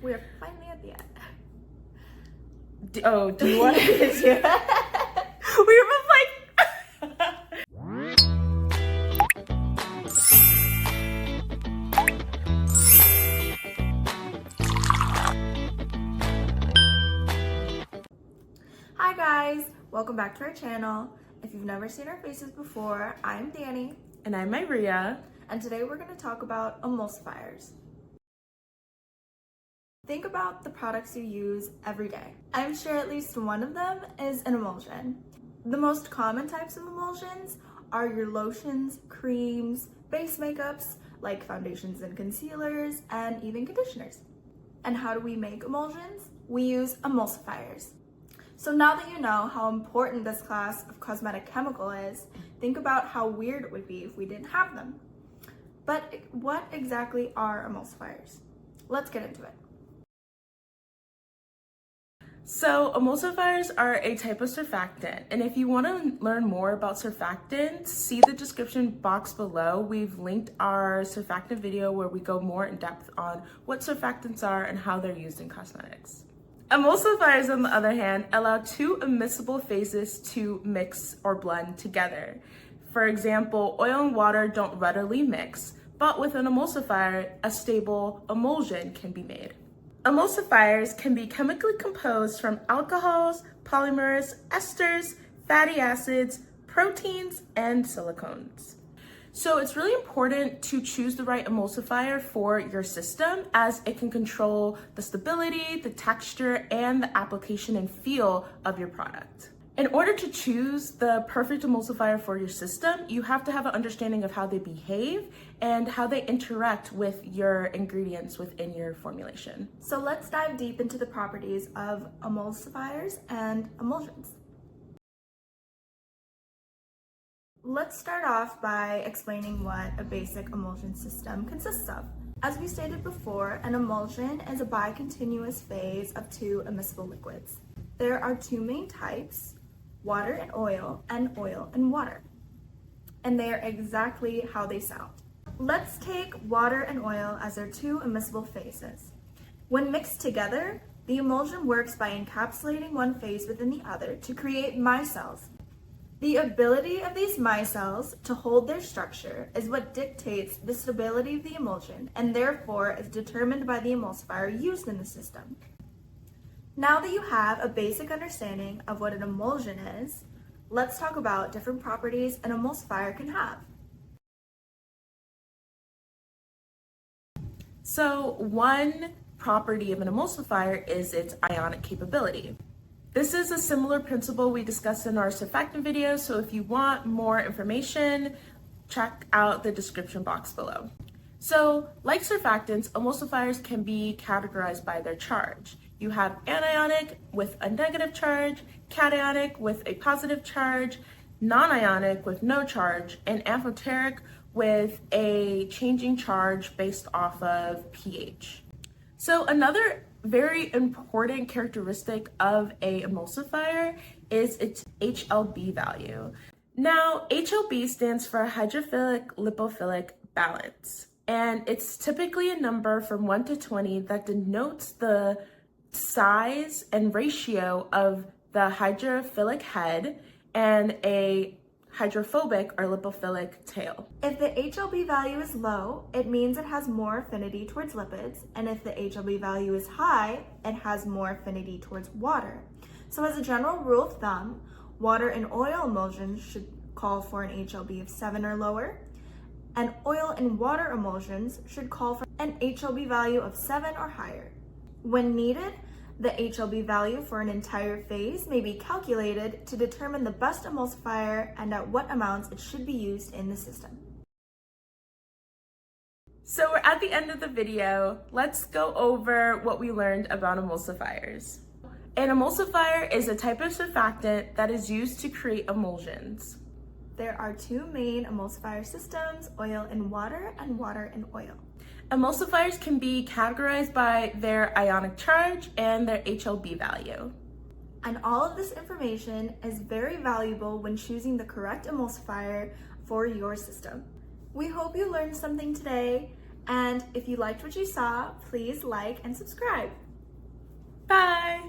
We're finally at the end. Do you want to continue? We were both like... Hi guys, welcome back to our channel. If you've never seen our faces before, I'm Danny. And I'm Maria. And today we're going to talk about emulsifiers. Think about the products you use every day. I'm sure at least one of them is an emulsion. The most common types of emulsions are your lotions, creams, base makeups like foundations and concealers, and even conditioners. And how do we make emulsions? We use emulsifiers. So now that you know how important this class of cosmetic chemical is, think about how weird it would be if we didn't have them. But what exactly are emulsifiers? Let's get into it. So emulsifiers are a type of surfactant, and if you want to learn more about surfactants, see the description box below. We've linked our surfactant video where we go more in depth on what surfactants are and how they're used in cosmetics. Emulsifiers, on the other hand, allow two immiscible phases to mix or blend together. For example, oil and water don't readily mix, but with an emulsifier, a stable emulsion can be made. Emulsifiers can be chemically composed from alcohols, polymers, esters, fatty acids, proteins, and silicones. So it's really important to choose the right emulsifier for your system, as it can control the stability, the texture, and the application and feel of your product. In order to choose the perfect emulsifier for your system, you have to have an understanding of how they behave and how they interact with your ingredients within your formulation. So let's dive deep into the properties of emulsifiers and emulsions. Let's start off by explaining what a basic emulsion system consists of. As we stated before, an emulsion is a bicontinuous phase of two immiscible liquids. There are two main types, water and oil and water. And they are exactly how they sound. Let's take water and oil as their two immiscible phases. When mixed together, the emulsion works by encapsulating one phase within the other to create micelles. The ability of these micelles to hold their structure is what dictates the stability of the emulsion, and therefore is determined by the emulsifier used in the system. Now that you have a basic understanding of what an emulsion is, let's talk about different properties an emulsifier can have. So one property of an emulsifier is its ionic capability. This is a similar principle we discussed in our surfactant video, so if you want more information, check out the description box below. So, like surfactants, emulsifiers can be categorized by their charge. You have anionic with a negative charge, cationic with a positive charge, non-ionic with no charge, and amphoteric with a changing charge based off of pH. So another very important characteristic of a emulsifier is its HLB value. Now, HLB stands for hydrophilic lipophilic balance, and it's typically a number from 1 to 20 that denotes the size and ratio of the hydrophilic head and a hydrophobic or lipophilic tail. If the HLB value is low, it means it has more affinity towards lipids, and if the HLB value is high, it has more affinity towards water. So as a general rule of thumb, water and oil emulsions should call for an HLB of 7 or lower, and oil and water emulsions should call for an HLB value of 7 or higher. When needed, the HLB value for an entire phase may be calculated to determine the best emulsifier and at what amounts it should be used in the system. So we're at the end of the video. Let's go over what we learned about emulsifiers. An emulsifier is a type of surfactant that is used to create emulsions. There are two main emulsifier systems, oil and water and oil. Emulsifiers can be categorized by their ionic charge and their HLB value. And all of this information is very valuable when choosing the correct emulsifier for your system. We hope you learned something today, And if you liked what you saw, please like and subscribe. Bye!